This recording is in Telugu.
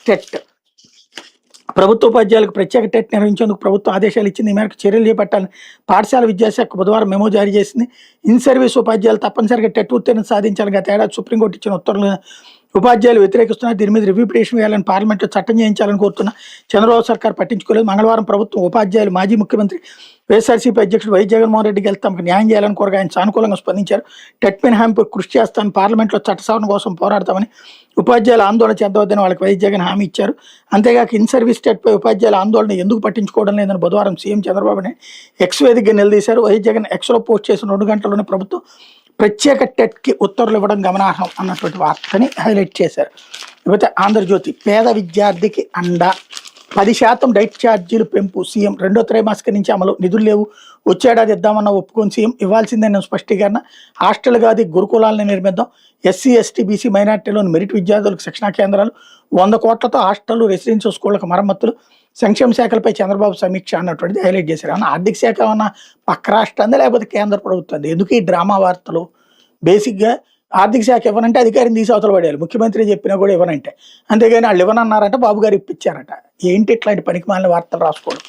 టెట్ ప్రభుత్వ ఉపాధ్యాయులకు ప్రత్యేక టెట్ నిర్వహించేందుకు ప్రభుత్వం ఆదేశాలు ఇచ్చింది. ఈ మేరకు చర్యలు చేపట్టాలని పాఠశాల విద్యాశాఖ బుధవారం మెమో జారీ చేసింది. ఇన్ సర్వీస్ ఉపాధ్యాయులు తప్పనిసరిగా టెట్ ఉత్తీర్ణత సాధించాలని గత ఏడాది సుప్రీంకోర్టు ఇచ్చిన ఉత్తర్వులను ఉపాధ్యాయులు వ్యతిరేకిస్తున్నారు. దీని మీద రివ్యూ పిటిషన్ వేయాలని పార్లమెంట్లో చట్టం చేయించాలని కోరుతున్న చంద్రబాబు సర్కార్ పట్టించుకోలేదు. మంగళవారం ప్రభుత్వం ఉపాధ్యాయులు మాజీ ముఖ్యమంత్రి వైఎస్ఆర్సీపీ అధ్యక్షుడు వైఎస్ జగన్మోహన్ రెడ్డికి వెళ్తే తమకు న్యాయం చేయాలని కోరగా ఆయన సానుకూలంగా స్పందించారు. టెట్ మినహాయింపు కృషి చేస్తామని, పార్లమెంట్లో చట్ట సవరణ కోసం పోరాడతామని, ఉపాధ్యాయులు ఆందోళన చెందవద్దని వాళ్ళకి వైఎస్ జగన్ హామీ ఇచ్చారు. అంతేగాక ఇన్ సర్వీస్ టెట్పై ఉపాధ్యాయుల ఆందోళన ఎందుకు పట్టించుకోవడం లేదని బుధవారం సీఎం చంద్రబాబుని ఎక్స్ వేదికగా నిలదీశారు. వైఎస్ జగన్ ఎక్స్లో పోస్ట్ చేసిన 2 గంటల్లోనే ప్రభుత్వం ప్రత్యేక టెట్కి ఉత్తర్వులు ఇవ్వడం గమనార్హం అన్నటువంటి వార్తని హైలైట్ చేశారు. ఇకపోతే ఆంధ్రజ్యోతి పేద విద్యార్థికి అండ 10% డైట్ ఛార్జీలు పెంపు సీఎం 2వ త్రైమాసికం నుంచి అమలు నిధులు లేవు వచ్చేడాది ఇద్దామన్న ఒప్పుకొని సీఎం ఇవ్వాల్సిందే స్పష్టీకరణ. హాస్టల్ కాదు గురుకులాలను నిర్మిద్దాం. ఎస్సీ ఎస్టీ బీసీ మైనార్టీలోని మెరిట్ విద్యార్థులకు శిక్షణా కేంద్రాలు 100 కోట్లతో హాస్టళ్లు రెసిడెన్షియల్ స్కూళ్లకు మరమ్మతులు సంక్షేమ శాఖలపై చంద్రబాబు సమీక్ష అన్నటువంటిది హైలైట్ చేశారు. అన్న ఆర్థిక శాఖ ఏమన్నా పక్క రాష్ట్రందా లేకపోతే కేంద్ర ప్రభుత్వం ఎందుకు ఈ డ్రామా వార్తలు? బేసిక్గా ఆర్థిక శాఖ ఇవ్వనంటే అధికారిని తీసి అవతల పడేయాలి. ముఖ్యమంత్రి చెప్పినా కూడా ఇవ్వనంటే, అంతేగాని వాళ్ళు ఇవ్వనన్నారంట, బాబు గారు ఇప్పించారట. ఏంటి ఇట్లాంటి పనికిమాలిన వార్తలు రాసుకోవడం?